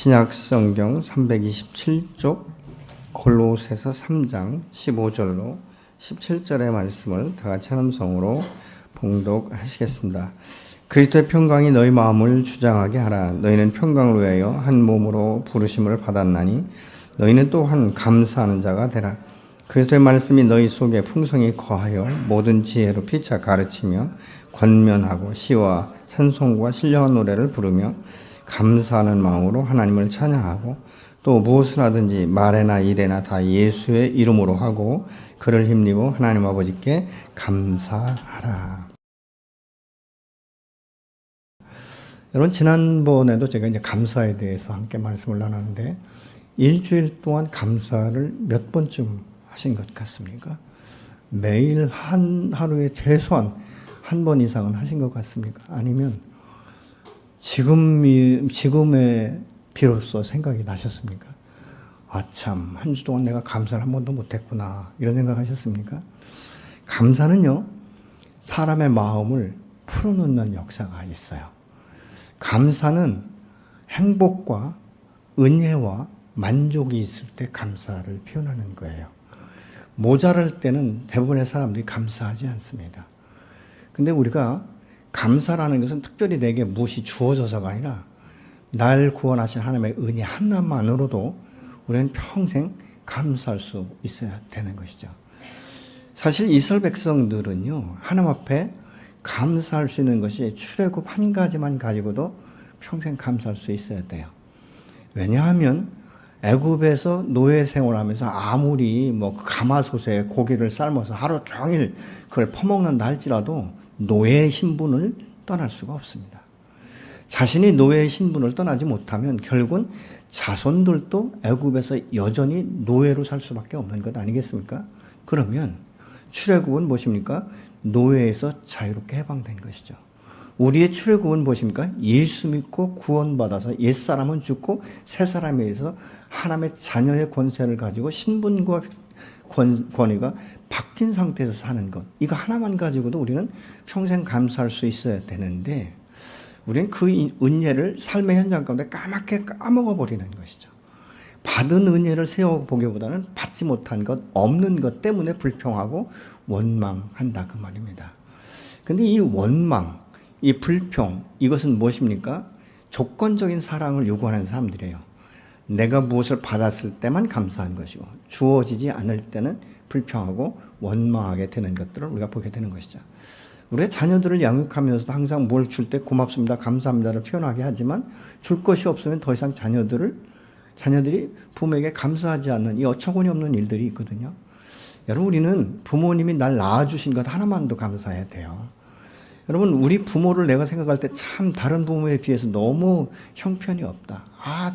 신약성경 327쪽 골로새서 3장 15절로 17절의 말씀을 다같이 함성으로 봉독하시겠습니다. 그리스도의 평강이 너희 마음을 주장하게 하라. 너희는 평강을 위하여 한 몸으로 부르심을 받았나니 너희는 또한 감사하는 자가 되라. 그리스도의 말씀이 너희 속에 풍성히 거하여 모든 지혜로 피차 가르치며 권면하고 시와 찬송과 신령한 노래를 부르며 감사하는 마음으로 하나님을 찬양하고 또 무엇을 하든지 말에나 일에나 다 예수의 이름으로 하고 그를 힘입어 하나님 아버지께 감사하라. 여러분, 지난번에도 제가 이제 감사에 대해서 함께 말씀을 나눴는데 일주일 동안 감사를 몇 번쯤 하신 것 같습니까? 매일 하루에 최소한 한 번 이상은 하신 것 같습니까? 아니면 지금의 비로소 생각이 나셨습니까? 참, 한 주 동안 내가 감사를 한 번도 못했구나, 이런 생각 하셨습니까? 감사는요, 사람의 마음을 풀어놓는 역사가 있어요. 감사는 행복과 은혜와 만족이 있을 때 감사를 표현하는 거예요. 모자랄 때는 대부분의 사람들이 감사하지 않습니다. 근데 우리가 감사라는 것은 특별히 내게 무엇이 주어져서가 아니라 날 구원하신 하나님의 은혜 하나만으로도 우리는 평생 감사할 수 있어야 되는 것이죠. 사실 이스라엘 백성들은요, 하나님 앞에 감사할 수 있는 것이 출애굽 한 가지만 가지고도 평생 감사할 수 있어야 돼요. 왜냐하면 애굽에서 노예 생활하면서 아무리 가마솥에 고기를 삶아서 하루 종일 그걸 퍼먹는다 할지라도 노예의 신분을 떠날 수가 없습니다. 자신이 노예의 신분을 떠나지 못하면 결국은 자손들도 애굽에서 여전히 노예로 살 수밖에 없는 것 아니겠습니까? 그러면 출애굽은 무엇입니까? 노예에서 자유롭게 해방된 것이죠. 우리의 출애굽은 무엇입니까? 예수 믿고 구원받아서 옛사람은 죽고 새사람에 의해서 하나님의 자녀의 권세를 가지고 신분과 권위가 바뀐 상태에서 사는 것, 이거 하나만 가지고도 우리는 평생 감사할 수 있어야 되는데 우리는 그 은혜를 삶의 현장 가운데 까맣게 까먹어버리는 것이죠. 받은 은혜를 세워보기보다는 받지 못한 것, 없는 것 때문에 불평하고 원망한다, 그 말입니다. 근데 이 원망, 이 불평, 이것은 무엇입니까? 조건적인 사랑을 요구하는 사람들이에요. 내가 무엇을 받았을 때만 감사한 것이고 주어지지 않을 때는 불평하고 원망하게 되는 것들을 우리가 보게 되는 것이죠. 우리의 자녀들을 양육하면서도 항상 뭘 줄 때 고맙습니다, 감사합니다를 표현하게 하지만 줄 것이 없으면 더 이상 자녀들이 부모에게 감사하지 않는 이 어처구니 없는 일들이 있거든요. 여러분, 우리는 부모님이 날 낳아주신 것 하나만도 감사해야 돼요. 여러분, 우리 부모를 내가 생각할 때 참 다른 부모에 비해서 너무 형편이 없다.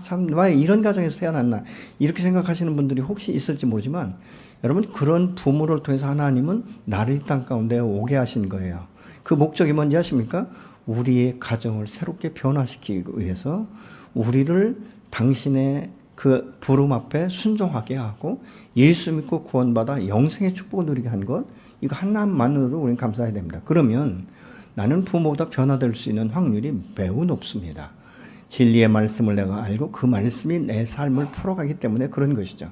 참, 왜 이런 가정에서 태어났나, 이렇게 생각하시는 분들이 혹시 있을지 모르지만 여러분, 그런 부모를 통해서 하나님은 나를 이 땅 가운데 오게 하신 거예요. 그 목적이 뭔지 아십니까? 우리의 가정을 새롭게 변화시키기 위해서 우리를 당신의 그 부름 앞에 순종하게 하고 예수 믿고 구원받아 영생의 축복을 누리게 한 것, 이거 하나만으로도 우리는 감사해야 됩니다. 그러면 나는 부모보다 변화될 수 있는 확률이 매우 높습니다. 진리의 말씀을 내가 알고 그 말씀이 내 삶을 풀어가기 때문에 그런 것이죠.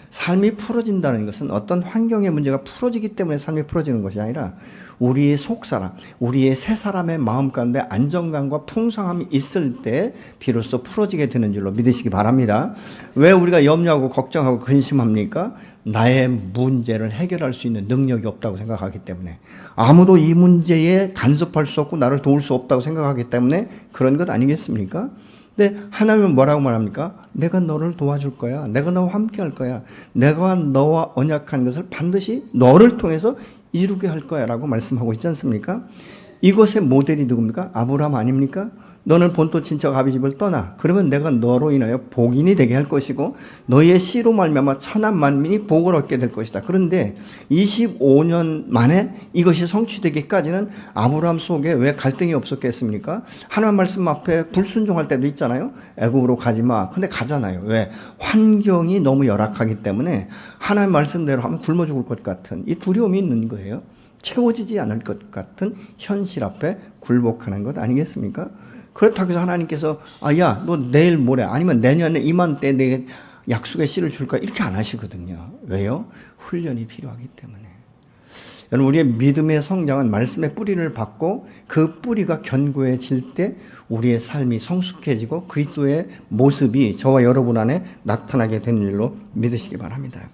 삶이 풀어진다는 것은 어떤 환경의 문제가 풀어지기 때문에 삶이 풀어지는 것이 아니라 우리의 속사람, 우리의 새 사람의 마음 가운데 안정감과 풍성함이 있을 때 비로소 풀어지게 되는 줄로 믿으시기 바랍니다. 왜 우리가 염려하고 걱정하고 근심합니까? 나의 문제를 해결할 수 있는 능력이 없다고 생각하기 때문에, 아무도 이 문제에 간섭할 수 없고 나를 도울 수 없다고 생각하기 때문에 그런 것 아니겠습니까? 근데 하나님은 뭐라고 말합니까? 내가 너를 도와줄 거야. 내가 너와 함께 할 거야. 내가 너와 언약한 것을 반드시 너를 통해서 이루게 할 거야 라고 말씀하고 있지 않습니까? 이것의 모델이 누굽니까? 아브라함 아닙니까? 너는 본토 친척 아비 집을 떠나. 그러면 내가 너로 인하여 복인이 되게 할 것이고 너의 씨로 말미암아 천한 만민이 복을 얻게 될 것이다. 그런데 25년 만에 이것이 성취되기까지는 아브라함 속에 왜 갈등이 없었겠습니까? 하나님 말씀 앞에 불순종할 때도 있잖아요. 애굽으로 가지 마. 근데 가잖아요. 왜? 환경이 너무 열악하기 때문에 하나님 말씀대로 하면 굶어 죽을 것 같은 이 두려움이 있는 거예요. 채워지지 않을 것 같은 현실 앞에 굴복하는 것 아니겠습니까? 그렇다고 해서 하나님께서 야, 너 내일 모레 아니면 내년에 이맘때 내게 약속의 씨를 줄까? 이렇게 안 하시거든요. 왜요? 훈련이 필요하기 때문에. 여러분, 우리의 믿음의 성장은 말씀의 뿌리를 받고 그 뿌리가 견고해질 때 우리의 삶이 성숙해지고 그리스도의 모습이 저와 여러분 안에 나타나게 되는 일로 믿으시기 바랍니다.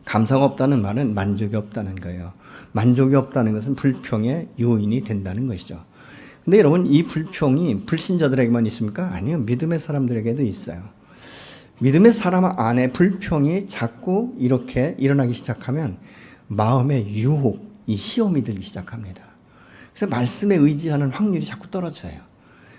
감사가 없다는 말은 만족이 없다는 거예요. 만족이 없다는 것은 불평의 요인이 된다는 것이죠. 근데 여러분, 이 불평이 불신자들에게만 있습니까? 아니요. 믿음의 사람들에게도 있어요. 믿음의 사람 안에 불평이 자꾸 이렇게 일어나기 시작하면 마음의 유혹, 이 시험이 들기 시작합니다. 그래서 말씀에 의지하는 확률이 자꾸 떨어져요.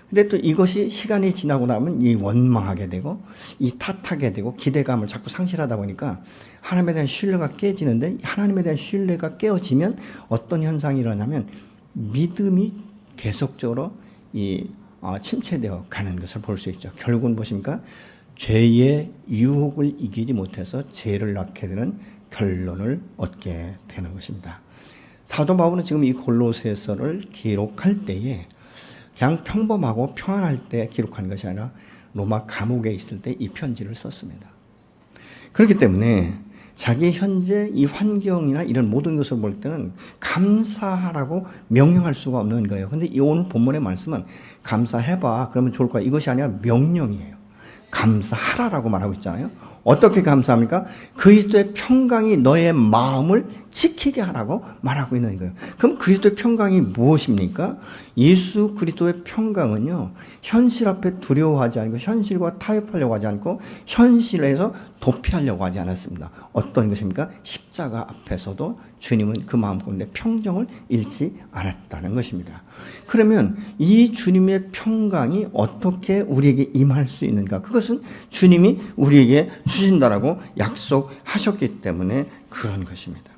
근데 또 이것이 시간이 지나고 나면 이 원망하게 되고 이 탓하게 되고 기대감을 자꾸 상실하다 보니까 하나님에 대한 신뢰가 깨지는데, 하나님에 대한 신뢰가 깨어지면 어떤 현상이 일어나면 믿음이 계속적으로 침체되어 가는 것을 볼 수 있죠. 결국은 무엇입니까? 죄의 유혹을 이기지 못해서 죄를 낳게 되는 결론을 얻게 되는 것입니다. 사도 바울은 지금 이 골로새서를 기록할 때에 그냥 평범하고 평안할 때 기록한 것이 아니라 로마 감옥에 있을 때 이 편지를 썼습니다. 그렇기 때문에 자기 현재 이 환경이나 이런 모든 것을 볼 때는 감사하라고 명령할 수가 없는 거예요. 그런데 이 오늘 본문의 말씀은 감사해봐 그러면 좋을 거야, 이것이 아니라 명령이에요. 감사하라라고 말하고 있잖아요. 어떻게 감사합니까? 그리스도의 평강이 너의 마음을 지키게 하라고 말하고 있는 거예요. 그럼 그리스도의 평강이 무엇입니까? 예수 그리스도의 평강은요, 현실 앞에 두려워하지 않고 현실과 타협하려고 하지 않고 현실에서 도피하려고 하지 않았습니다. 어떤 것입니까? 십자가 앞에서도 주님은 그 마음 가운데 평정을 잃지 않았다는 것입니다. 그러면 이 주님의 평강이 어떻게 우리에게 임할 수 있는가? 그것은 주님이 우리에게 주신다라고 약속하셨기 때문에 그런 것입니다.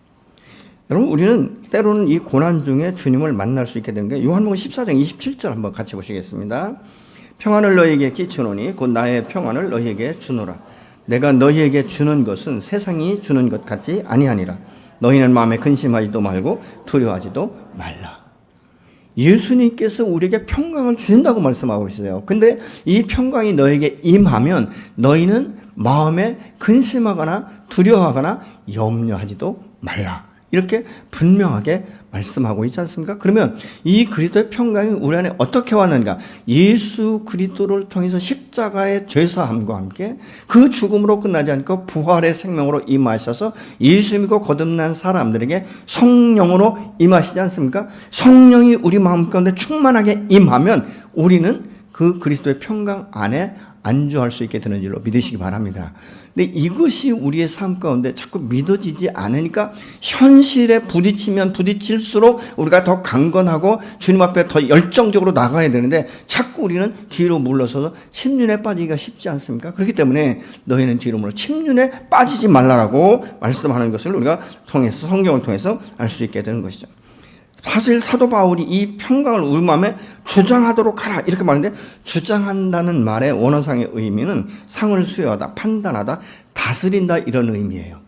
여러분, 우리는 때로는 이 고난 중에 주님을 만날 수 있게 되는 게, 요한복음 14장 27절 한번 같이 보시겠습니다. 평안을 너희에게 끼치노니 곧 나의 평안을 너희에게 주노라. 내가 너희에게 주는 것은 세상이 주는 것 같지 아니하니라. 너희는 마음에 근심하지도 말고 두려워하지도 말라. 예수님께서 우리에게 평강을 주신다고 말씀하고 있어요. 근데 이 평강이 너에게 임하면 너희는 마음에 근심하거나 두려워하거나 염려하지도 말라. 이렇게 분명하게 말씀하고 있지 않습니까? 그러면 이 그리스도의 평강이 우리 안에 어떻게 왔는가? 예수 그리스도를 통해서 십자가의 죄사함과 함께 그 죽음으로 끝나지 않고 부활의 생명으로 임하셔서 예수 믿고 거듭난 사람들에게 성령으로 임하시지 않습니까? 성령이 우리 마음 가운데 충만하게 임하면 우리는 그 그리스도의 평강 안에 안주할 수 있게 되는 줄로 믿으시기 바랍니다. 근데 이것이 우리의 삶 가운데 자꾸 믿어지지 않으니까 현실에 부딪히면 부딪힐수록 우리가 더 강건하고 주님 앞에 더 열정적으로 나가야 되는데 자꾸 우리는 뒤로 물러서서 침륜에 빠지기가 쉽지 않습니까? 그렇기 때문에 너희는 뒤로 물러 침륜에 빠지지 말라라고 말씀하는 것을 우리가 통해서, 성경을 통해서 알 수 있게 되는 것이죠. 사실 사도 바울이 이 평강을 우리 마음에 주장하도록 하라 이렇게 말하는데, 주장한다는 말의 원어상의 의미는 상을 수여하다, 판단하다, 다스린다 이런 의미예요.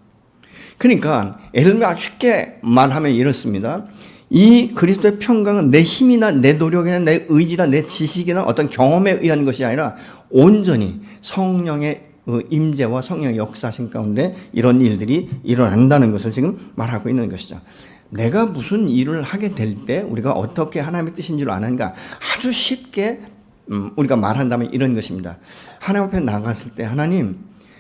그러니까 예를 들면 쉽게 말하면 이렇습니다. 이 그리스도의 평강은 내 힘이나 내 노력이나 내 의지나 내 지식이나 어떤 경험에 의한 것이 아니라 온전히 성령의 임재와 성령의 역사신 가운데 이런 일들이 일어난다는 것을 지금 말하고 있는 것이죠. 내가 무슨 일을 하게 될 때 우리가 어떻게 하나님의 뜻인 줄 아는가? 아주 쉽게 우리가 말한다면 이런 것입니다. 하나님 앞에 나갔을 때, 하나님,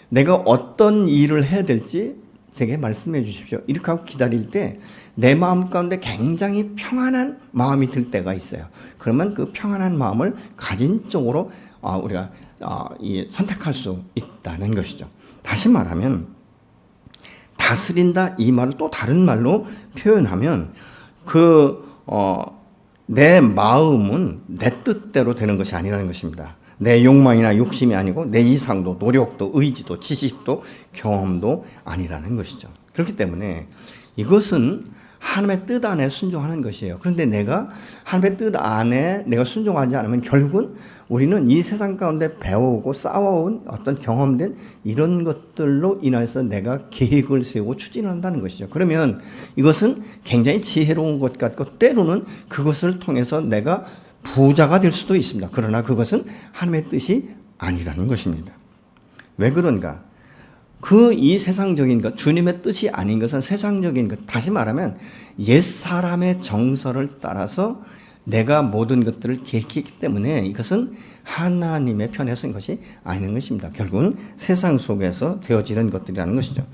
내가 어떤 일을 해야 될지 제게 말씀해 주십시오. 이렇게 하고 기다릴 때 내 마음 가운데 굉장히 평안한 마음이 들 때가 있어요. 그러면 그 평안한 마음을 가진 쪽으로 우리가 선택할 수 있다는 것이죠. 다시 말하면 다스린다 이 말을 또 다른 말로 표현하면 내 마음은 내 뜻대로 되는 것이 아니라는 것입니다. 내 욕망이나 욕심이 아니고 내 이상도 노력도 의지도 지식도 경험도 아니라는 것이죠. 그렇기 때문에 이것은 하나님의 뜻 안에 순종하는 것이에요. 그런데 내가 하나님의 뜻 안에 내가 순종하지 않으면 결국은 우리는 이 세상 가운데 배워오고 쌓아온 어떤 경험된 이런 것들로 인해서 내가 계획을 세우고 추진한다는 것이죠. 그러면 이것은 굉장히 지혜로운 것 같고 때로는 그것을 통해서 내가 부자가 될 수도 있습니다. 그러나 그것은 하나님의 뜻이 아니라는 것입니다. 왜 그런가? 이 세상적인 것, 주님의 뜻이 아닌 것은 세상적인 것, 다시 말하면 옛사람의 정서를 따라서 내가 모든 것들을 계획했기 때문에 이것은 하나님의 편에 선 것이 아닌 것입니다. 결국은 세상 속에서 되어지는 것들이라는 것이죠.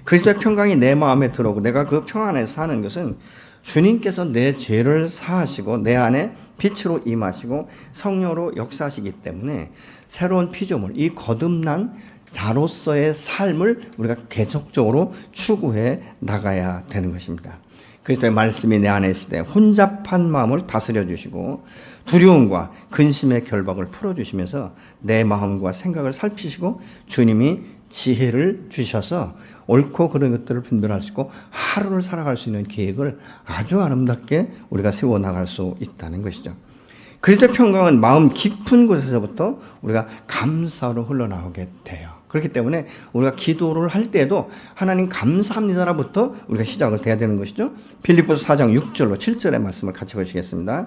그리스도의 평강이 내 마음에 들어오고 내가 그 평안에 사는 것은 주님께서 내 죄를 사하시고 내 안에 빛으로 임하시고 성령으로 역사하시기 때문에 새로운 피조물, 이 거듭난 자로서의 삶을 우리가 계속적으로 추구해 나가야 되는 것입니다. 그리스도의 말씀이 내 안에 있을 때 혼잡한 마음을 다스려 주시고 두려움과 근심의 결박을 풀어주시면서 내 마음과 생각을 살피시고 주님이 지혜를 주셔서 옳고 그른 것들을 분별할 수 있고 하루를 살아갈 수 있는 계획을 아주 아름답게 우리가 세워나갈 수 있다는 것이죠. 그리스도의 평강은 마음 깊은 곳에서부터 우리가 감사로 흘러나오게 돼요. 그렇기 때문에 우리가 기도를 할 때도 하나님 감사합니다라부터 우리가 시작을 해야 되는 것이죠. 빌립보서 4장 6절로 7절의 말씀을 같이 보시겠습니다.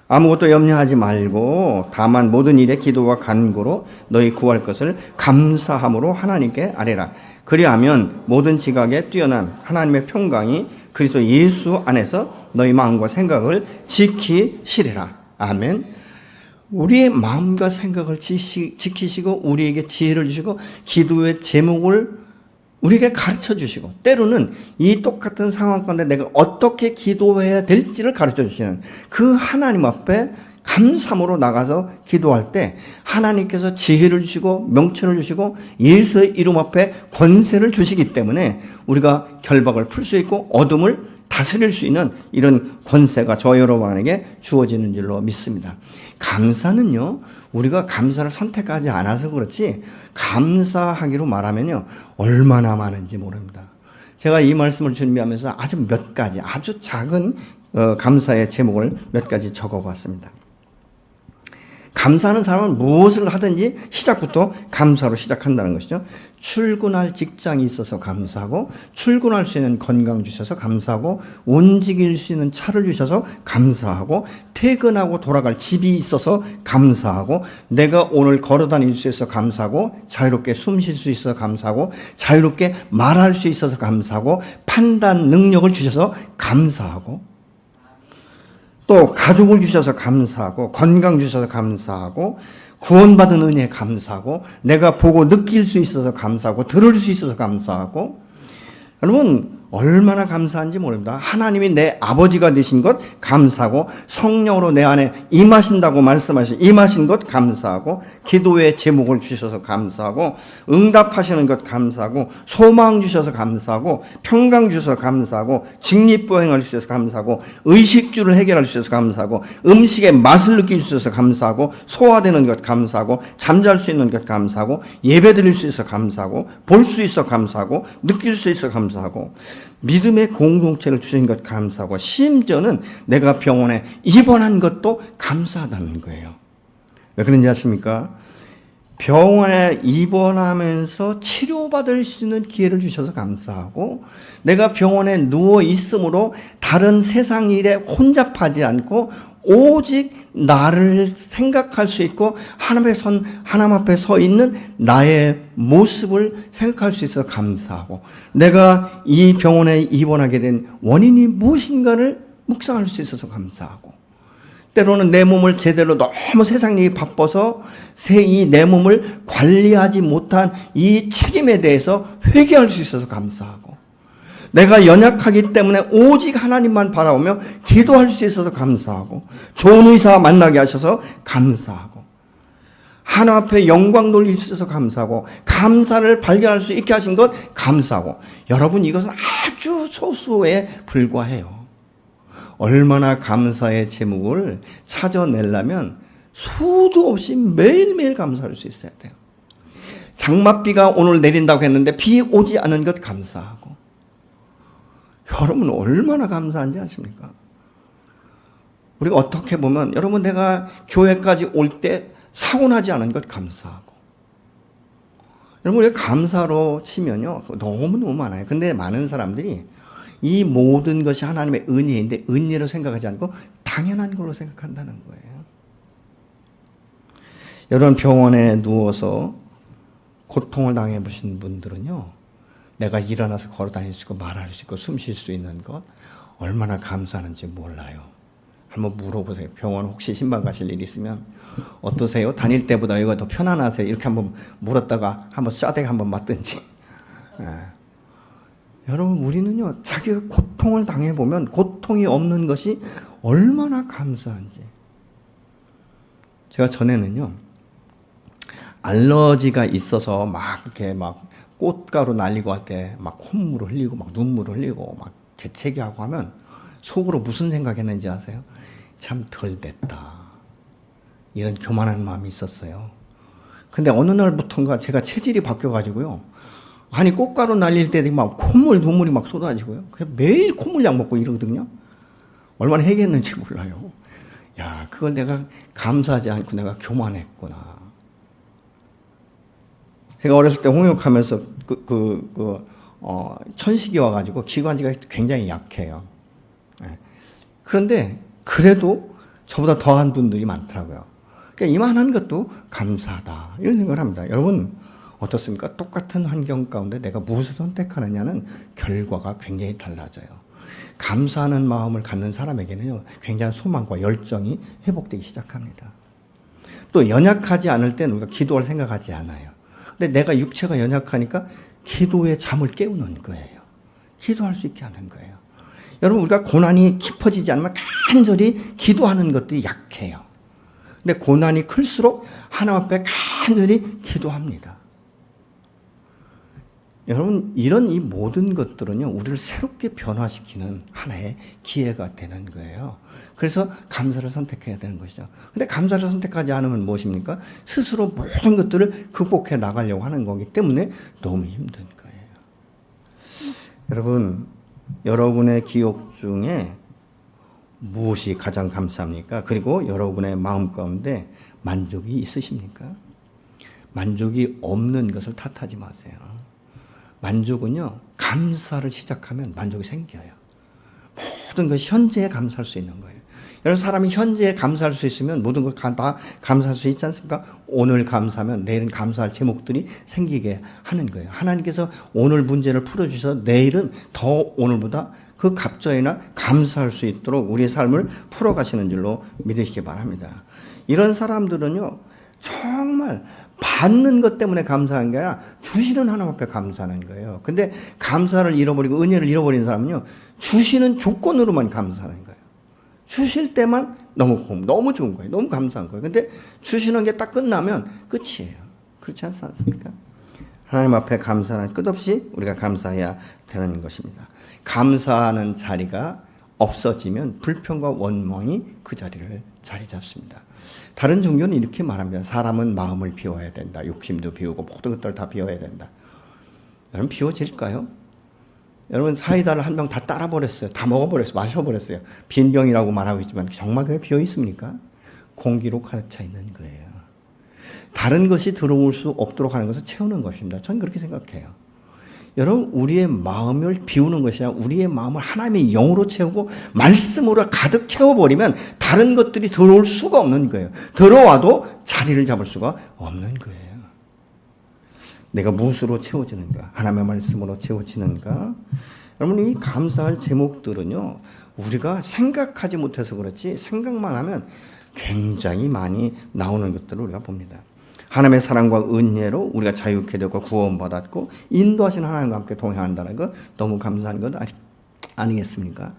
아무것도 염려하지 말고 다만 모든 일에 기도와 간구로 너희 구할 것을 감사함으로 하나님께 아뢰라. 그리하면 모든 지각에 뛰어난 하나님의 평강이 그리스도 예수 안에서 너희 마음과 생각을 지키시리라. 아멘. 우리의 마음과 생각을 지키시고 우리에게 지혜를 주시고 기도의 제목을 우리에게 가르쳐 주시고 때로는 이 똑같은 상황 가운데 내가 어떻게 기도해야 될지를 가르쳐 주시는 그 하나님 앞에 감사함으로 나가서 기도할 때 하나님께서 지혜를 주시고 명철을 주시고 예수의 이름 앞에 권세를 주시기 때문에 우리가 결박을 풀 수 있고 어둠을 다스릴 수 있는 이런 권세가 저 여러분에게 주어지는 줄로 믿습니다. 감사는요, 우리가 감사를 선택하지 않아서 그렇지 감사하기로 말하면요 얼마나 많은지 모릅니다. 제가 이 말씀을 준비하면서 아주 몇 가지 아주 작은 감사의 제목을 몇 가지 적어봤습니다. 감사하는 사람은 무엇을 하든지 시작부터 감사로 시작한다는 것이죠. 출근할 직장이 있어서 감사하고 출근할 수 있는 건강 주셔서 감사하고 움직일 수 있는 차를 주셔서 감사하고 퇴근하고 돌아갈 집이 있어서 감사하고 내가 오늘 걸어다닐 수 있어서 감사하고 자유롭게 숨 쉴 수 있어서 감사하고 자유롭게 말할 수 있어서 감사하고 판단 능력을 주셔서 감사하고 또 가족을 주셔서 감사하고 건강 주셔서 감사하고 구원받은 은혜에 감사하고 내가 보고 느낄 수 있어서 감사하고 들을 수 있어서 감사하고 여러분 얼마나 감사한지 모릅니다. 하나님이 내 아버지가 되신 것 감사하고 성령으로 내 안에 임하신다고 말씀하신 임하신 것 감사하고 기도의 제목을 주셔서 감사하고 응답하시는 것 감사하고 소망 주셔서 감사하고 평강 주셔서 감사하고 직립보행할 수 있어서 감사하고 의식주를 해결할 수 있어서 감사하고 음식의 맛을 느낄 수 있어서 감사하고 소화되는 것 감사하고 잠잘 수 있는 것 감사하고 예배 드릴 수 있어서 감사하고 볼 수 있어 감사하고 느낄 수 있어 감사하고 믿음의 공동체를 주신 것 감사하고 심지어는 내가 병원에 입원한 것도 감사하다는 거예요. 왜 그런지 아십니까? 병원에 입원하면서 치료받을 수 있는 기회를 주셔서 감사하고 내가 병원에 누워 있으므로 다른 세상 일에 혼잡하지 않고 오직 나를 생각할 수 있고 하나님 앞에 서 있는 나의 모습을 생각할 수 있어 감사하고 내가 이 병원에 입원하게 된 원인이 무엇인가를 묵상할 수 있어서 감사하고 때로는 내 몸을 제대로 너무 세상 일이 바빠서 이 내 몸을 관리하지 못한 이 책임에 대해서 회개할 수 있어서 감사하고 내가 연약하기 때문에 오직 하나님만 바라보며 기도할 수 있어서 감사하고 좋은 의사 만나게 하셔서 감사하고 하나님 앞에 영광 돌릴 수 있어서 감사하고 감사를 발견할 수 있게 하신 것 감사하고 여러분 이것은 아주 소수에 불과해요. 얼마나 감사의 제목을 찾아내려면 수도 없이 매일매일 감사할 수 있어야 돼요. 장맛비가 오늘 내린다고 했는데 비 오지 않은 것 감사하고 여러분 얼마나 감사한지 아십니까? 우리가 어떻게 보면 여러분 내가 교회까지 올 때 사고 나지 않은 것 감사하고 여러분 우리가 감사로 치면요 너무너무 많아요. 근데 많은 사람들이 이 모든 것이 하나님의 은혜인데 은혜로 생각하지 않고 당연한 걸로 생각한다는 거예요. 여러분 병원에 누워서 고통을 당해 보신 분들은요, 내가 일어나서 걸어 다닐 수 있고 말할 수 있고 숨 쉴 수 있는 것 얼마나 감사하는지 몰라요. 한번 물어보세요. 병원 혹시 신방 가실 일 있으면 어떠세요? 다닐 때보다 여기가 더 편안하세요? 이렇게 한번 물었다가 한번 쏴대기 한번 맞든지. 여러분 우리는요, 자기가 고통을 당해보면 고통이 없는 것이 얼마나 감사한지. 제가 전에는요, 알러지가 있어서 막 이렇게 막 꽃가루 날리고 할 때 막 콧물을 흘리고 막 눈물을 흘리고 막 재채기 하고 하면 속으로 무슨 생각했는지 아세요? 참 덜 됐다, 이런 교만한 마음이 있었어요. 근데 어느 날부터인가 제가 체질이 바뀌어가지고요, 아니 꽃가루 날릴 때 막 콧물 눈물이 막 쏟아지고요, 그래서 매일 콧물약 먹고 이러거든요. 얼마나 해겠는지 몰라요. 야, 그걸 내가 감사하지 않고 내가 교만했구나. 제가 어렸을 때 홍역하면서 천식이 와가지고 기관지가 굉장히 약해요. 그런데 그래도 저보다 더한 분들이 많더라고요. 그러니까 이만한 것도 감사하다, 이런 생각을 합니다. 여러분 어떻습니까? 똑같은 환경 가운데 내가 무엇을 선택하느냐는 결과가 굉장히 달라져요. 감사하는 마음을 갖는 사람에게는요, 굉장한 소망과 열정이 회복되기 시작합니다. 또 연약하지 않을 때는 우리가 기도할 생각하지 않아요. 근데 내가 육체가 연약하니까 기도의 잠을 깨우는 거예요. 기도할 수 있게 하는 거예요. 여러분 우리가 고난이 깊어지지 않으면 간절히 기도하는 것들이 약해요. 근데 고난이 클수록 하나님 앞에 간절히 기도합니다. 여러분 이런 이 모든 것들은요, 우리를 새롭게 변화시키는 하나의 기회가 되는 거예요. 그래서 감사를 선택해야 되는 것이죠. 근데 감사를 선택하지 않으면 무엇입니까? 스스로 모든 것들을 극복해 나가려고 하는 거기 때문에 너무 힘든 거예요. 여러분, 여러분의 기억 중에 무엇이 가장 감사합니까? 그리고 여러분의 마음 가운데 만족이 있으십니까? 만족이 없는 것을 탓하지 마세요. 만족은요, 감사를 시작하면 만족이 생겨요. 모든 것이 현재에 감사할 수 있는 거예요. 여러분 사람이 현재에 감사할 수 있으면 모든 걸 다 감사할 수 있지 않습니까? 오늘 감사하면 내일은 감사할 제목들이 생기게 하는 거예요. 하나님께서 오늘 문제를 풀어주셔서 내일은 더 오늘보다 그 갑절이나 감사할 수 있도록 우리의 삶을 풀어가시는 줄로 믿으시기 바랍니다. 이런 사람들은요, 정말 받는 것 때문에 감사한 게 아니라 주시는 하나님 앞에 감사하는 거예요. 근데 감사를 잃어버리고 은혜를 잃어버린 사람은요, 주시는 조건으로만 감사하는 거예요. 주실 때만 너무 좋은 거예요. 너무 감사한 거예요. 근데 주시는 게 딱 끝나면 끝이에요. 그렇지 않습니까? 하나님 앞에 감사는 끝없이 우리가 감사해야 되는 것입니다. 감사하는 자리가 없어지면 불평과 원망이 그 자리를 자리 잡습니다. 다른 종교는 이렇게 말합니다. 사람은 마음을 비워야 된다. 욕심도 비우고 모든 것들을 다 비워야 된다. 여러분 비워질까요? 여러분 사이다를 한 병 다 따라버렸어요. 다 먹어버렸어요. 마셔버렸어요. 빈 병이라고 말하고 있지만 정말 그게 비어 있습니까? 공기로 가득 차 있는 거예요. 다른 것이 들어올 수 없도록 하는 것을 채우는 것입니다. 저는 그렇게 생각해요. 여러분 우리의 마음을 비우는 것이 아니라 우리의 마음을 하나님의 영으로 채우고 말씀으로 가득 채워버리면 다른 것들이 들어올 수가 없는 거예요. 들어와도 자리를 잡을 수가 없는 거예요. 내가 무엇으로 채워지는가? 하나님의 말씀으로 채워지는가? 여러분 이 감사할 제목들은요, 우리가 생각하지 못해서 그렇지 생각만 하면 굉장히 많이 나오는 것들을 우리가 봅니다. 하나님의 사랑과 은혜로 우리가 자유케 되고 구원받았고 인도하시는 하나님과 함께 동행한다는 것 너무 감사한 것 아니겠습니까?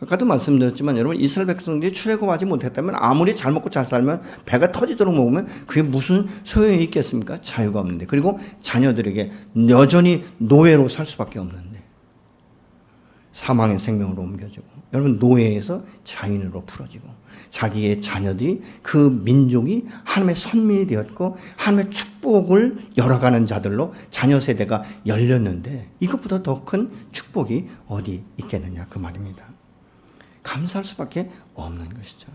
아까도 말씀드렸지만 여러분 이스라엘 백성들이 출애굽하지 못했다면 아무리 잘 먹고 잘 살면 배가 터지도록 먹으면 그게 무슨 소용이 있겠습니까? 자유가 없는데. 그리고 자녀들에게 여전히 노예로 살 수밖에 없는데 사망의 생명으로 옮겨지고 여러분 노예에서 자인으로 풀어지고 자기의 자녀들이 그 민족이 하나님의 선민이 되었고 하나님의 축복을 열어가는 자들로 자녀 세대가 열렸는데 이것보다 더 큰 축복이 어디 있겠느냐 그 말입니다. 감사할 수밖에 없는 것이죠.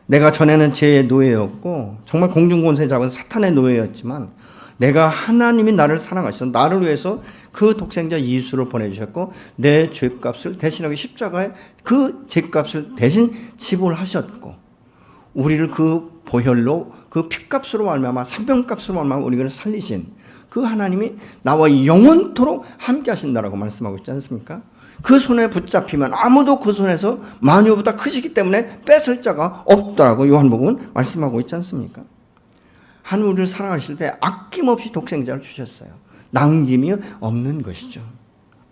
내가 전에는 죄의 노예였고 정말 공중권세 잡은 사탄의 노예였지만 내가 하나님이 나를 사랑하셔서 나를 위해서 그 독생자 예수를 보내주셨고 내 죄값을 대신하기 십자가에 그 죄값을 대신 지불하셨고 우리를 그 보혈로 그 핏값으로 말미암아 생명값으로 말미암아 우리를 살리신 그 하나님이 나와 영원토록 함께 하신다라고 말씀하고 있지 않습니까? 그 손에 붙잡히면 아무도 그 손에서 마녀보다 크시기 때문에 뺏을 자가 없다라고 요한복음은 말씀하고 있지 않습니까? 하나님 우리를 사랑하실 때 아낌없이 독생자를 주셨어요. 남김이 없는 것이죠.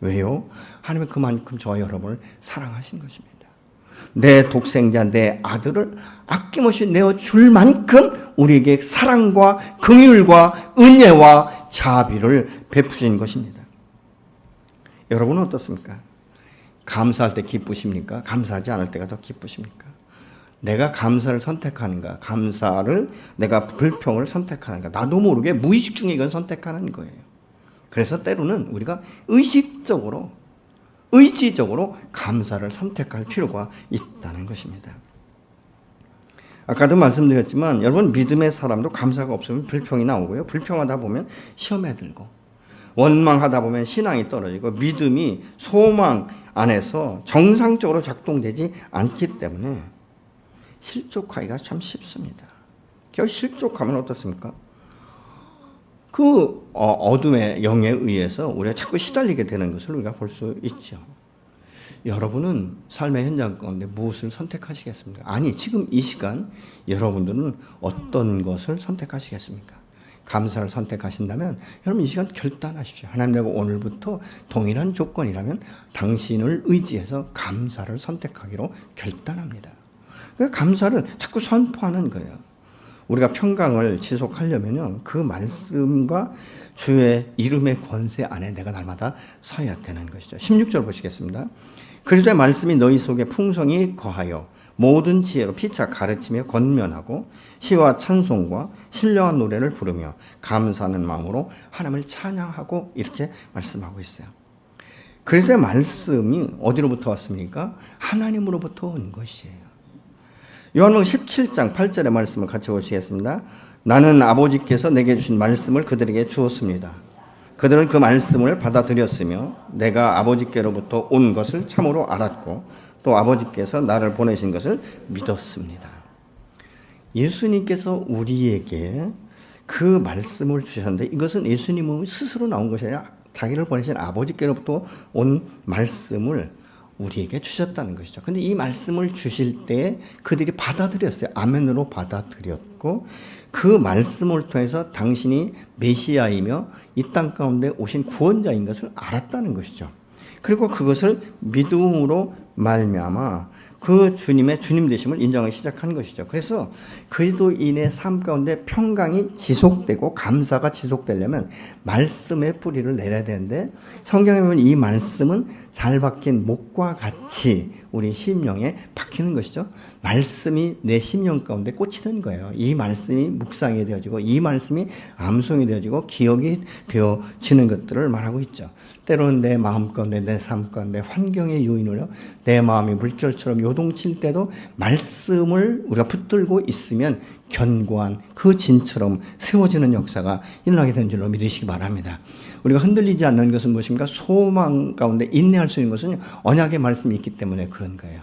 왜요? 하나님은 그만큼 저와 여러분을 사랑하신 것입니다. 내 독생자, 내 아들을 아낌없이 내어줄 만큼 우리에게 사랑과 긍휼과 은혜와 자비를 베푸신 것입니다. 여러분은 어떻습니까? 감사할 때 기쁘십니까? 감사하지 않을 때가 더 기쁘십니까? 내가 감사를 선택하는가? 감사를 내가 불평을 선택하는가? 나도 모르게 무의식 중에 이건 선택하는 거예요. 그래서 때로는 우리가 의식적으로 의지적으로 감사를 선택할 필요가 있다는 것입니다. 아까도 말씀드렸지만 여러분 믿음의 사람도 감사가 없으면 불평이 나오고요. 불평하다 보면 시험에 들고 원망하다 보면 신앙이 떨어지고 믿음이 소망 안에서 정상적으로 작동되지 않기 때문에 실족하기가 참 쉽습니다. 결국 실족하면 어떻습니까? 그 어둠의 영에 의해서 우리가 자꾸 시달리게 되는 것을 우리가 볼 수 있죠. 여러분은 삶의 현장 가운데 무엇을 선택하시겠습니까? 아니, 지금 이 시간 여러분들은 어떤 것을 선택하시겠습니까? 감사를 선택하신다면 여러분 이 시간 결단하십시오. 하나님, 내가 오늘부터 동일한 조건이라면 당신을 의지해서 감사를 선택하기로 결단합니다. 그러니까 감사를 자꾸 선포하는 거예요. 우리가 평강을 지속하려면요, 그 말씀과 주의 이름의 권세 안에 내가 날마다 서야 되는 것이죠. 16절 보시겠습니다. 그리스도의 말씀이 너희 속에 풍성히 거하여 모든 지혜로 피차 가르치며 권면하고 시와 찬송과 신령한 노래를 부르며 감사하는 마음으로 하나님을 찬양하고 이렇게 말씀하고 있어요. 그리스도의 말씀이 어디로부터 왔습니까? 하나님으로부터 온 것이에요. 요한복음 17장 8절의 말씀을 같이 보시겠습니다. 나는 아버지께서 내게 주신 말씀을 그들에게 주었습니다. 그들은 그 말씀을 받아들였으며 내가 아버지께로부터 온 것을 참으로 알았고 또 아버지께서 나를 보내신 것을 믿었습니다. 예수님께서 우리에게 그 말씀을 주셨는데 이것은 예수님은 스스로 나온 것이 아니라 자기를 보내신 아버지께로부터 온 말씀을 우리에게 주셨다는 것이죠. 근데 이 말씀을 주실 때 그들이 받아들였어요. 아멘으로 받아들였고 그 말씀을 통해서 당신이 메시아이며 이 땅 가운데 오신 구원자인 것을 알았다는 것이죠. 그리고 그것을 믿음으로 말미암아 그 주님의 주님 되심을 인정하기 시작한 것이죠. 그래서 그리스도인의 삶 가운데 평강이 지속되고 감사가 지속되려면 말씀의 뿌리를 내려야 되는데 성경에 보면 이 말씀은 잘 박힌 목과 같이 우리 심령에 박히는 것이죠. 말씀이 내 심령 가운데 꽂히는 거예요. 이 말씀이 묵상이 되어지고 이 말씀이 암송이 되어지고 기억이 되어지는 것들을 말하고 있죠. 때로는 내 마음 가운데 내 삶 가운데 환경의 요인으로 내 마음이 물결처럼 요동칠 때도 말씀을 우리가 붙들고 있으면 견고한 그 진처럼 세워지는 역사가 일어나게 되는 줄로 믿으시기 바랍니다. 우리가 흔들리지 않는 것은 무엇입니까? 소망 가운데 인내할 수 있는 것은 언약의 말씀이 있기 때문에 그런 거예요.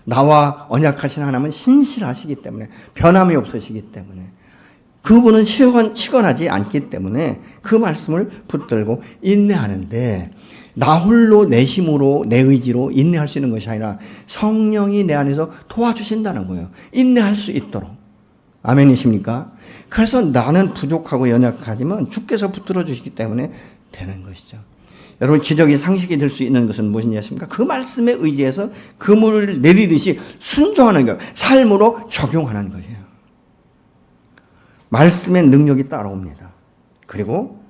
나와 언약하신 하나님은 신실하시기 때문에 변함이 없으시기 때문에 그분은 시건하지 않기 때문에 그 말씀을 붙들고 인내하는데 나 홀로 내 힘으로 내 의지로 인내할 수 있는 것이 아니라 성령이 내 안에서 도와주신다는 거예요. 인내할 수 있도록. 아멘이십니까? 그래서 나는 부족하고 연약하지만 주께서 붙들어 주시기 때문에 되는 것이죠. 여러분 기적이 상식이 될 수 있는 것은 무엇인지 아십니까? 그 말씀에 의지해서 그물을 내리듯이 순종하는 거예요. 삶으로 적용하는 거예요. 말씀의 능력이 따라옵니다. 그리고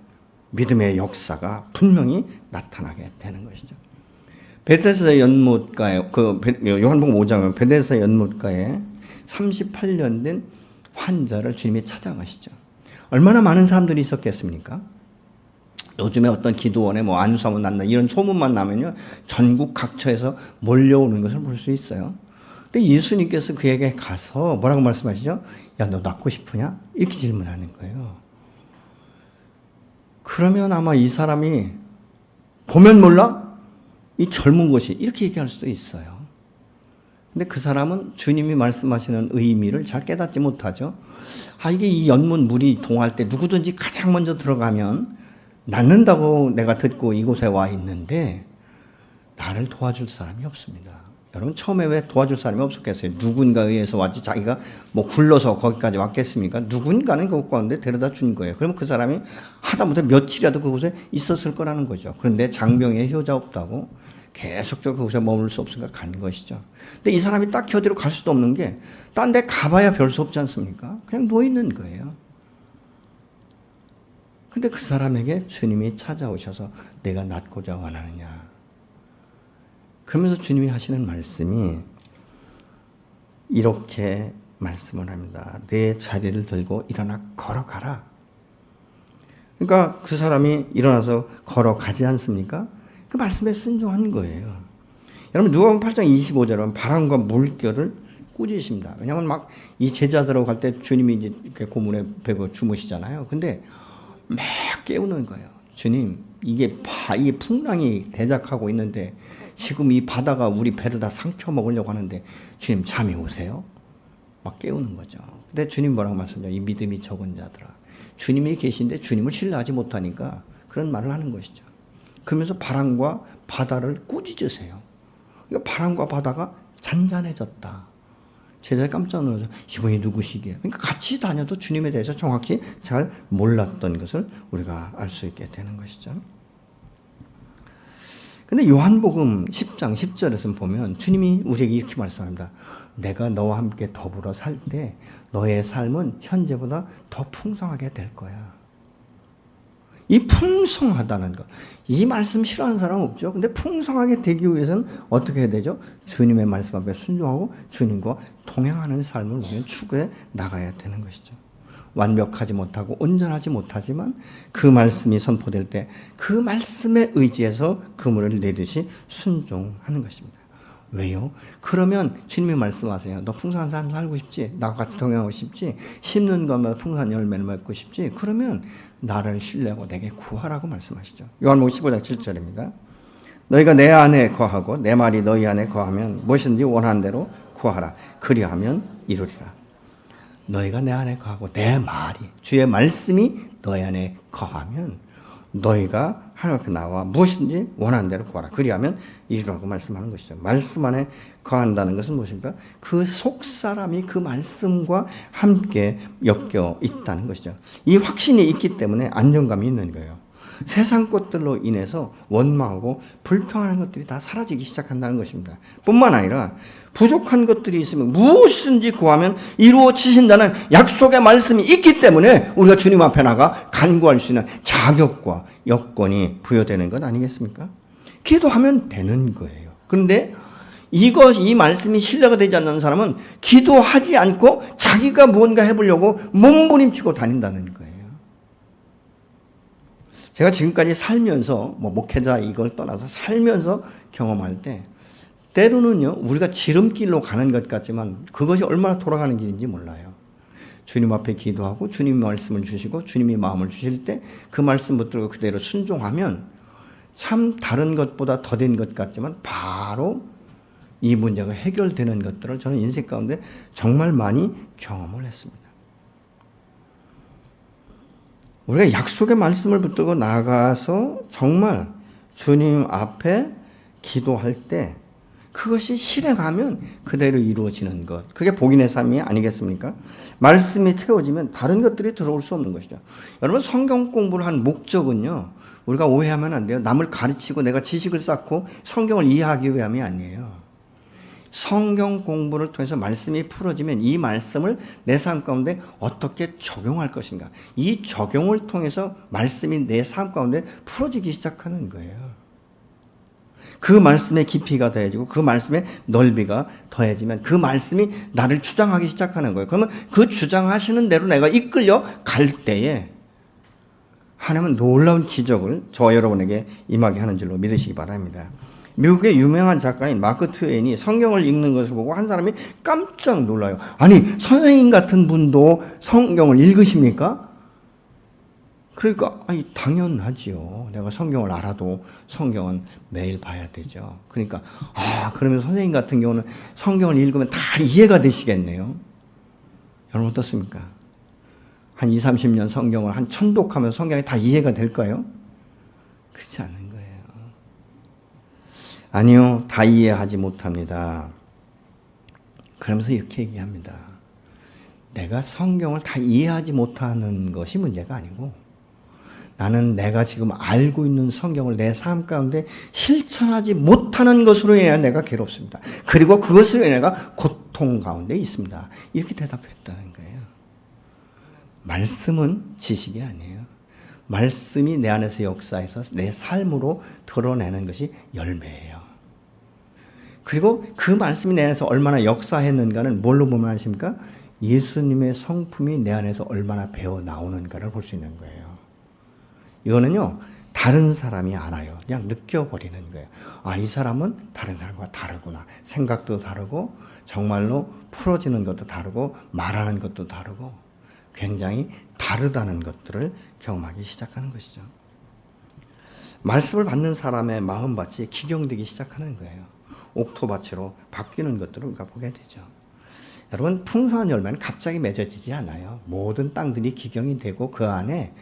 믿음의 역사가 분명히 나타나게 되는 것이죠. 베데스다 연못가에 요한복음 5장은 베데스다 연못가에 38년 된 환자를 주님이 찾아가시죠. 얼마나 많은 사람들이 있었겠습니까? 요즘에 어떤 기도원에 안수하면 낫나 이런 소문만 나면요 전국 각처에서 몰려오는 것을 볼 수 있어요. 근데 예수님께서 그에게 가서 뭐라고 말씀하시죠? 야, 너 낫고 싶으냐? 이렇게 질문하는 거예요. 그러면 아마 이 사람이 보면 몰라? 이 젊은 것이 이렇게 얘기할 수도 있어요. 근데 그 사람은 주님이 말씀하시는 의미를 잘 깨닫지 못하죠. 이게 이 연문 물이 동할 때 누구든지 가장 먼저 들어가면 낫는다고 내가 듣고 이곳에 와 있는데 나를 도와줄 사람이 없습니다. 여러분 처음에 왜 도와줄 사람이 없었겠어요? 누군가에 의해서 왔지 자기가 뭐 굴러서 거기까지 왔겠습니까? 누군가는 그곳 가운데 데려다 준 거예요. 그러면 그 사람이 하다못해 며칠이라도 그곳에 있었을 거라는 거죠. 그런데 장병에 효자 없다고 계속적으로 그곳에 머물 수 없으니까 간 것이죠. 근데 이 사람이 딱히 어디로 갈 수도 없는 게 딴 데 가봐야 별 수 없지 않습니까? 그냥 누워 있는 거예요. 근데 그 사람에게 주님이 찾아오셔서 내가 낫고자 원하느냐. 그러면서 주님이 하시는 말씀이 이렇게 말씀을 합니다. 내 자리를 들고 일어나 걸어가라. 그러니까 그 사람이 일어나서 걸어가지 않습니까? 그 말씀에 순종한 거예요. 여러분 누가복음 8장 25절에 보면 바람과 물결을 꾸짖으십니다. 왜냐하면 막 이 제자들하고 갈 때 주님이 이제 이렇게 고문에 배고 주무시잖아요. 근데 막 깨우는 거예요. 주님, 이게 풍랑이 대작하고 있는데 지금 이 바다가 우리 배를 다 삼켜 먹으려고 하는데 주님 잠이 오세요? 막 깨우는 거죠. 근데 주님 뭐라고 말씀하세요? 이 믿음이 적은 자들아. 주님이 계신데 주님을 신뢰하지 못하니까 그런 말을 하는 것이죠. 그러면서 바람과 바다를 꾸짖으세요. 그러니까 바람과 바다가 잔잔해졌다. 제자들이 깜짝 놀라서 이분이 누구시기에? 그러니까 같이 다녀도 주님에 대해서 정확히 잘 몰랐던 것을 우리가 알 수 있게 되는 것이죠. 근데 요한복음 10장 10절에서 보면 주님이 우리에게 이렇게 말씀합니다. 내가 너와 함께 더불어 살 때 너의 삶은 현재보다 더 풍성하게 될 거야. 이 풍성하다는 것. 이 말씀 싫어하는 사람 없죠. 근데 풍성하게 되기 위해서는 어떻게 해야 되죠? 주님의 말씀 앞에 순종하고 주님과 동행하는 삶을 우리는 추구해 나가야 되는 것이죠. 완벽하지 못하고 온전하지 못하지만 그 말씀이 선포될 때 그 말씀에 의지해서 그물을 내듯이 순종하는 것입니다. 왜요? 그러면 주님이 말씀하세요. 너 풍성한 삶 살고 싶지? 나와 같이 동행하고 싶지? 심는 것마다 풍성한 열매를 맺고 싶지? 그러면 나를 신뢰하고 내게 구하라고 말씀하시죠. 요한복음 15장 7절입니다. 너희가 내 안에 거하고 내 말이 너희 안에 거하면 무엇이든지 원하는 대로 구하라. 그리하면 이루리라. 너희가 내 안에 거하고 내 말이 주의 말씀이 너희 안에 거하면 너희가 하나님 앞에 나와 무엇인지 원하는 대로 구하라. 그리하면 이루라고 말씀하는 것이죠. 말씀 안에 거한다는 것은 무엇입니까? 그 속사람이 그 말씀과 함께 엮여 있다는 것이죠. 이 확신이 있기 때문에 안정감이 있는 거예요. 세상 것들로 인해서 원망하고 불평하는 것들이 다 사라지기 시작한다는 것입니다. 뿐만 아니라 부족한 것들이 있으면 무엇이든지 구하면 이루어지신다는 약속의 말씀이 있기 때문에 우리가 주님 앞에 나가 간구할 수 있는 자격과 여건이 부여되는 것 아니겠습니까? 기도하면 되는 거예요. 그런데 이 말씀이 신뢰가 되지 않는 사람은 기도하지 않고 자기가 무언가 해보려고 몸부림치고 다닌다는 거예요. 제가 지금까지 살면서 목회자 이걸 떠나서 살면서 경험할 때 때로는요 우리가 지름길로 가는 것 같지만 그것이 얼마나 돌아가는 길인지 몰라요. 주님 앞에 기도하고 주님이 말씀을 주시고 주님이 마음을 주실 때 그 말씀 붙들고 그대로 순종하면 참 다른 것보다 더딘 것 같지만 바로 이 문제가 해결되는 것들을 저는 인생 가운데 정말 많이 경험을 했습니다. 우리가 약속의 말씀을 붙들고 나가서 정말 주님 앞에 기도할 때 그것이 실행하면 그대로 이루어지는 것. 그게 복인의 삶이 아니겠습니까? 말씀이 채워지면 다른 것들이 들어올 수 없는 것이죠. 여러분 성경 공부를 한 목적은요. 우리가 오해하면 안 돼요. 남을 가르치고 내가 지식을 쌓고 성경을 이해하기 위함이 아니에요. 성경 공부를 통해서 말씀이 풀어지면 이 말씀을 내 삶 가운데 어떻게 적용할 것인가. 이 적용을 통해서 말씀이 내 삶 가운데 풀어지기 시작하는 거예요. 그 말씀의 깊이가 더해지고 그 말씀의 넓이가 더해지면 그 말씀이 나를 주장하기 시작하는 거예요. 그러면 그 주장하시는 대로 내가 이끌려 갈 때에 하나님은 놀라운 기적을 저 여러분에게 임하게 하는 줄로 믿으시기 바랍니다. 미국의 유명한 작가인 마크 트웨인이 성경을 읽는 것을 보고 한 사람이 깜짝 놀라요. 아니 선생님 같은 분도 성경을 읽으십니까? 그러니까 아니 당연하지요. 내가 성경을 알아도 성경은 매일 봐야 되죠. 그러니까 그러면 선생님 같은 경우는 성경을 읽으면 다 이해가 되시겠네요. 여러분 어떻습니까? 한 20, 30년 성경을 한 천독하면 성경이 다 이해가 될까요? 그렇지 않은 거예요. 아니요, 다 이해하지 못합니다. 그러면서 이렇게 얘기합니다. 내가 성경을 다 이해하지 못하는 것이 문제가 아니고 나는 내가 지금 알고 있는 성경을 내 삶 가운데 실천하지 못하는 것으로 인해 내가 괴롭습니다. 그리고 그것으로 인해 내가 고통 가운데 있습니다. 이렇게 대답했다는 거예요. 말씀은 지식이 아니에요. 말씀이 내 안에서 역사해서 내 삶으로 드러내는 것이 열매예요. 그리고 그 말씀이 내 안에서 얼마나 역사했는가는 뭘로 보면 아십니까? 예수님의 성품이 내 안에서 얼마나 배어 나오는가를 볼 수 있는 거예요. 이거는요, 다른 사람이 알아요. 그냥 느껴버리는 거예요. 이 사람은 다른 사람과 다르구나. 생각도 다르고, 정말로 풀어지는 것도 다르고, 말하는 것도 다르고, 굉장히 다르다는 것들을 경험하기 시작하는 것이죠. 말씀을 받는 사람의 마음밭이 기경되기 시작하는 거예요. 옥토밭으로 바뀌는 것들을 우리가 보게 되죠. 여러분, 풍성한 열매는 갑자기 맺어지지 않아요. 모든 땅들이 기경이 되고 그 안에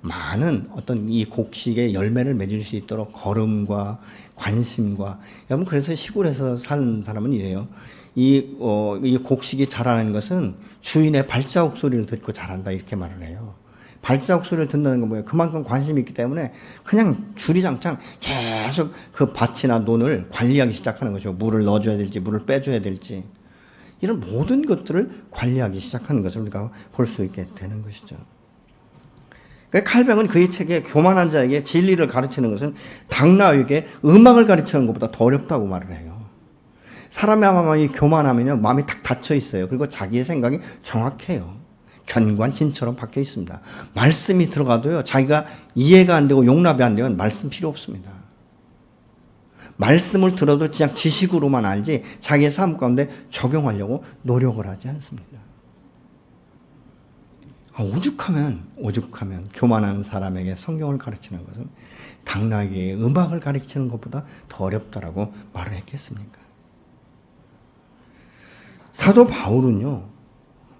많은 어떤 이 곡식의 열매를 맺을 수 있도록 걸음과 관심과, 여러분 그래서 시골에서 사는 사람은 이래요. 이 곡식이 자라는 것은 주인의 발자국 소리를 듣고 자란다 이렇게 말을 해요. 발자국 소리를 듣는다는 건 뭐예요? 그만큼 관심이 있기 때문에 그냥 주리장창 계속 그 밭이나 논을 관리하기 시작하는 거죠. 물을 넣어줘야 될지 물을 빼줘야 될지 이런 모든 것들을 관리하기 시작하는 것을 우리가 볼 수 있게 되는 것이죠. 칼뱅은 그의 책에 교만한 자에게 진리를 가르치는 것은 당나귀에게 음악을 가르치는 것보다 더 어렵다고 말을 해요. 사람의 마음이 교만하면요, 마음이 탁 닫혀 있어요. 그리고 자기의 생각이 정확해요. 견관진처럼 박혀 있습니다. 말씀이 들어가도요, 자기가 이해가 안 되고 용납이 안 되면 말씀 필요 없습니다. 말씀을 들어도 그냥 지식으로만 알지 자기의 삶 가운데 적용하려고 노력을 하지 않습니다. 오죽하면 교만한 사람에게 성경을 가르치는 것은 당나귀의 음악을 가르치는 것보다 더 어렵다라고 말을 했겠습니까? 사도 바울은요,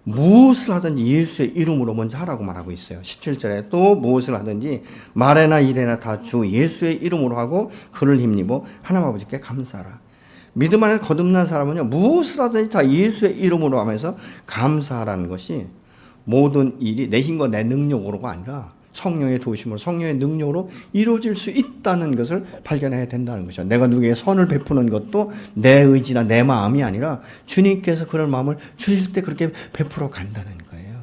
무엇을 하든지 예수의 이름으로 먼저 하라고 말하고 있어요. 17절에 또 무엇을 하든지 말에나 일에나 다 주 예수의 이름으로 하고 그를 힘입어 하나님 아버지께 감사하라. 믿음 안에 거듭난 사람은요, 무엇을 하든지 다 예수의 이름으로 하면서 감사하라는 것이 모든 일이 내 힘과 내 능력으로가 아니라 성령의 도심으로, 성령의 능력으로 이루어질 수 있다는 것을 발견해야 된다는 것이죠. 내가 누구에게 선을 베푸는 것도 내 의지나 내 마음이 아니라 주님께서 그런 마음을 주실 때 그렇게 베풀어 간다는 거예요.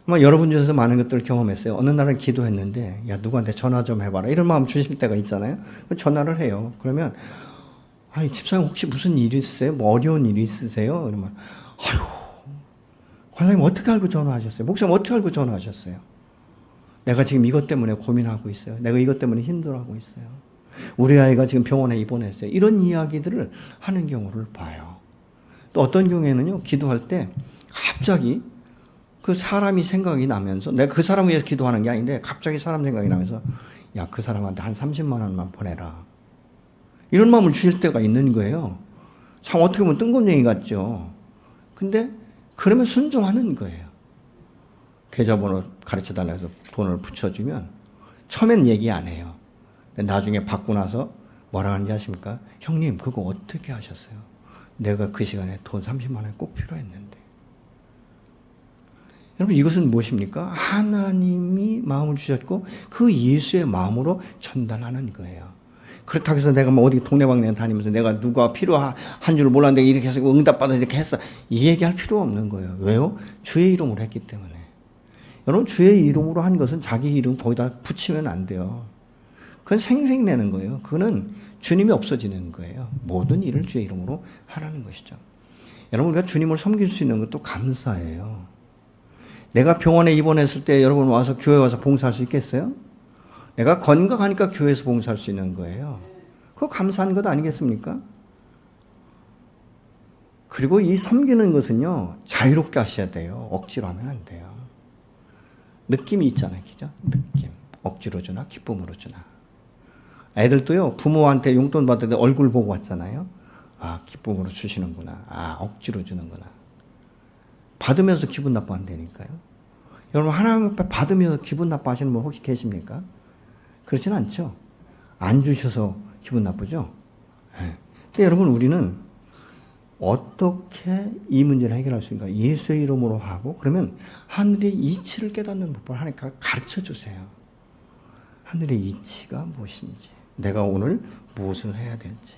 아마 여러분 중에서 많은 것들을 경험했어요. 어느 날은 기도했는데 야, 누구한테 전화 좀 해봐라 이런 마음 주실 때가 있잖아요. 전화를 해요. 그러면 집사님 혹시 무슨 일 있으세요? 뭐 어려운 일 있으세요? 그러면 관장님 어떻게 알고 전화하셨어요? 목사님 어떻게 알고 전화하셨어요? 내가 지금 이것 때문에 고민하고 있어요. 내가 이것 때문에 힘들어하고 있어요. 우리 아이가 지금 병원에 입원했어요. 이런 이야기들을 하는 경우를 봐요. 또 어떤 경우에는요, 기도할 때 갑자기 그 사람이 생각이 나면서, 내가 그 사람을 위해서 기도하는 게 아닌데 갑자기 사람 생각이 나면서 야, 그 사람한테 한 30만 원만 보내라. 이런 마음을 주실 때가 있는 거예요. 참 어떻게 보면 뜬금쟁이 같죠. 근데 그러면 순종하는 거예요. 계좌번호 가르쳐달라고 해서 돈을 붙여주면 처음엔 얘기 안 해요. 나중에 받고 나서 뭐라 하는지 아십니까? 형님 그거 어떻게 하셨어요? 내가 그 시간에 돈 30만 원이 꼭 필요했는데. 여러분 이것은 무엇입니까? 하나님이 마음을 주셨고 그 예수의 마음으로 전달하는 거예요. 그렇다고 해서 내가 뭐 어디 동네방네 다니면서 내가 누가 필요한 줄 몰랐는데 이렇게 해서 응답받아서 이렇게 했어. 이 얘기할 필요 없는 거예요. 왜요? 주의 이름으로 했기 때문에. 여러분 주의 이름으로 한 것은 자기 이름 거기다 붙이면 안 돼요. 그건 생색내는 거예요. 그거는 주님이 없어지는 거예요. 모든 일을 주의 이름으로 하라는 것이죠. 여러분 우리가 주님을 섬길 수 있는 것도 감사예요. 내가 병원에 입원했을 때 여러분 와서 교회 와서 봉사할 수 있겠어요? 내가 건강하니까 교회에서 봉사할 수 있는 거예요. 그거 감사한 것 아니겠습니까? 그리고 이 섬기는 것은요, 자유롭게 하셔야 돼요. 억지로 하면 안 돼요. 느낌이 있잖아요. 그죠? 느낌. 억지로 주나 기쁨으로 주나. 애들도요. 부모한테 용돈 받을 때 얼굴 보고 왔잖아요. 아, 기쁨으로 주시는구나. 아, 억지로 주는구나. 받으면서 기분 나빠한다니까요. 여러분 하나님 앞에 받으면서 기분 나빠하시는 분 혹시 계십니까? 그렇진 않죠. 안 주셔서 기분 나쁘죠. 근데 여러분 우리는 어떻게 이 문제를 해결할 수 있는가? 예수의 이름으로 하고 그러면 하늘의 이치를 깨닫는 법을 하나님께서 가르쳐 주세요. 하늘의 이치가 무엇인지, 내가 오늘 무엇을 해야 될지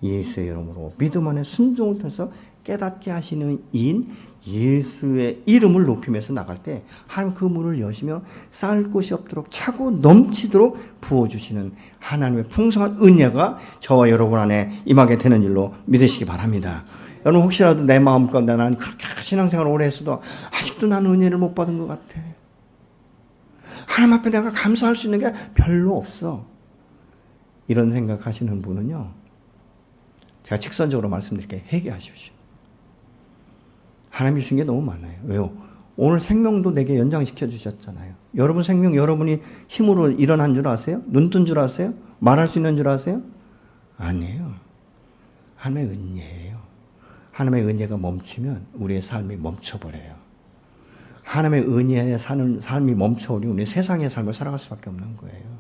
예수의 이름으로 믿음 안에 순종을 통해서 깨닫게 하시는 이인 예수의 이름을 높이면서 나갈 때 하나님 그 문을 여시며 쌓을 곳이 없도록 차고 넘치도록 부어주시는 하나님의 풍성한 은혜가 저와 여러분 안에 임하게 되는 일로 믿으시기 바랍니다. 여러분 혹시라도 내 마음 가운데 나는 그렇게 신앙생활을 오래 했어도 아직도 나는 은혜를 못 받은 것 같아. 하나님 앞에 내가 감사할 수 있는 게 별로 없어. 이런 생각하시는 분은요. 제가 직선적으로 말씀드릴게요. 회개하십시오. 하나님이 주신 게 너무 많아요. 왜요? 오늘 생명도 내게 연장시켜 주셨잖아요. 여러분 생명 여러분이 힘으로 일어난 줄 아세요? 눈 뜬 줄 아세요? 말할 수 있는 줄 아세요? 아니에요. 하나님의 은혜예요. 하나님의 은혜가 멈추면 우리의 삶이 멈춰버려요. 하나님의 은혜에 사는 삶이 멈춰버리면 우리 세상의 삶을 살아갈 수밖에 없는 거예요.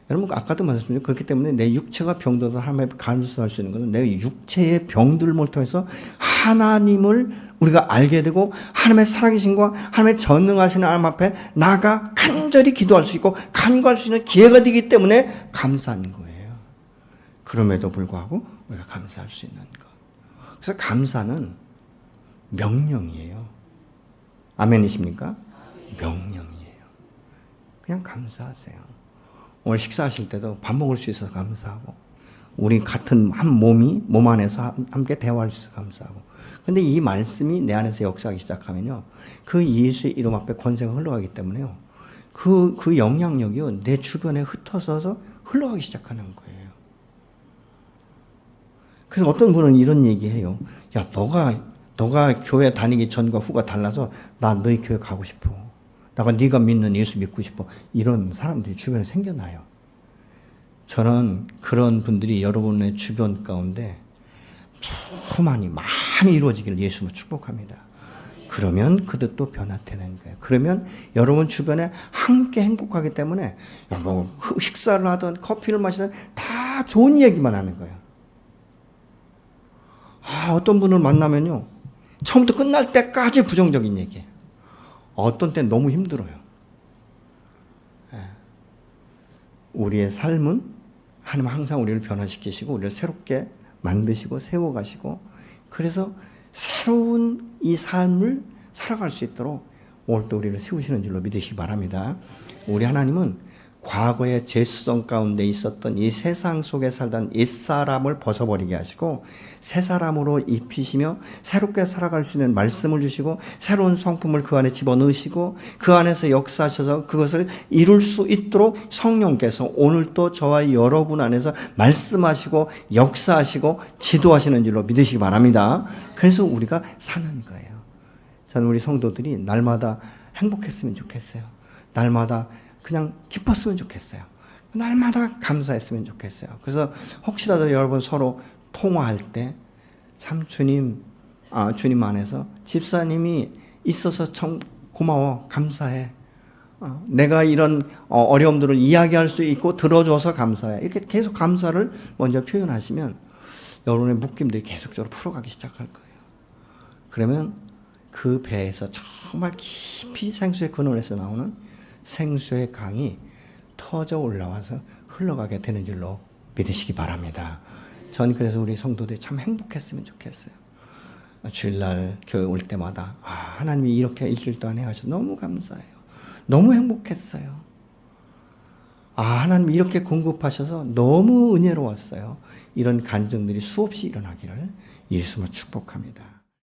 여러분 아까도 말씀드렸죠. 그렇기 때문에 내 육체가 병들어도 하나님 앞에 감사할 수 있는 것은 내 육체의 병들을 통해서 하나님을 우리가 알게 되고 하나님의 살아계신과 하나님의 전능하신 하나님 앞에 나아가 간절히 기도할 수 있고 간구할 수 있는 기회가 되기 때문에 감사한 거예요. 그럼에도 불구하고 우리가 감사할 수 있는 것. 그래서 감사는 명령이에요. 아멘이십니까? 명령이에요. 그냥 감사하세요. 오늘 식사하실 때도 밥 먹을 수 있어서 감사하고 우리 같은 한 몸 안에서 함께 대화할 수 있어서 감사하고 근데 이 말씀이 내 안에서 역사하기 시작하면요 그 예수의 이름 앞에 권세가 흘러가기 때문에요 그 영향력이요 내 주변에 흩어져서 흘러가기 시작하는 거예요. 그래서 어떤 분은 이런 얘기해요. 야 너가 교회 다니기 전과 후가 달라서 나 너희 교회 가고 싶어. 네가 믿는 예수 믿고 싶어. 이런 사람들이 주변에 생겨나요. 저는 그런 분들이 여러분의 주변 가운데 많이 이루어지기를 예수로 축복합니다. 그러면 그들도 변화되는 거예요. 그러면 여러분 주변에 함께 행복하기 때문에 뭐 식사를 하든 커피를 마시든 다 좋은 얘기만 하는 거예요. 어떤 분을 만나면요. 처음부터 끝날 때까지 부정적인 얘기예요. 어떤 때는 너무 힘들어요. 우리의 삶은 하나님 항상 우리를 변화시키시고 우리를 새롭게 만드시고 세워가시고 그래서 새로운 이 삶을 살아갈 수 있도록 오늘도 우리를 세우시는 줄로 믿으시기 바랍니다. 우리 하나님은 과거의 죄수성 가운데 있었던 이 세상 속에 살던 옛사람을 벗어버리게 하시고 새 사람으로 입히시며 새롭게 살아갈 수 있는 말씀을 주시고 새로운 성품을 그 안에 집어넣으시고 그 안에서 역사하셔서 그것을 이룰 수 있도록 성령께서 오늘도 저와 여러분 안에서 말씀하시고 역사하시고 지도하시는 줄로 믿으시기 바랍니다. 그래서 우리가 사는 거예요. 저는 우리 성도들이 날마다 행복했으면 좋겠어요. 날마다 그냥 기뻤으면 좋겠어요. 날마다 감사했으면 좋겠어요. 그래서 혹시라도 여러분 서로 통화할 때 참 주님 안에서 집사님이 있어서 참 고마워, 감사해. 내가 이런 어려움들을 이야기할 수 있고 들어줘서 감사해. 이렇게 계속 감사를 먼저 표현하시면 여러분의 묶임들이 계속적으로 풀어가기 시작할 거예요. 그러면 그 배에서 정말 깊이 생수의 근원에서 나오는 생수의 강이 터져 올라와서 흘러가게 되는 줄로 믿으시기 바랍니다. 전 그래서 우리 성도들이 참 행복했으면 좋겠어요. 주일날 교회 올 때마다 하나님이 이렇게 일주일 동안 해하셔서 너무 감사해요. 너무 행복했어요. 하나님이 이렇게 공급하셔서 너무 은혜로웠어요. 이런 간증들이 수없이 일어나기를 예수님을 축복합니다.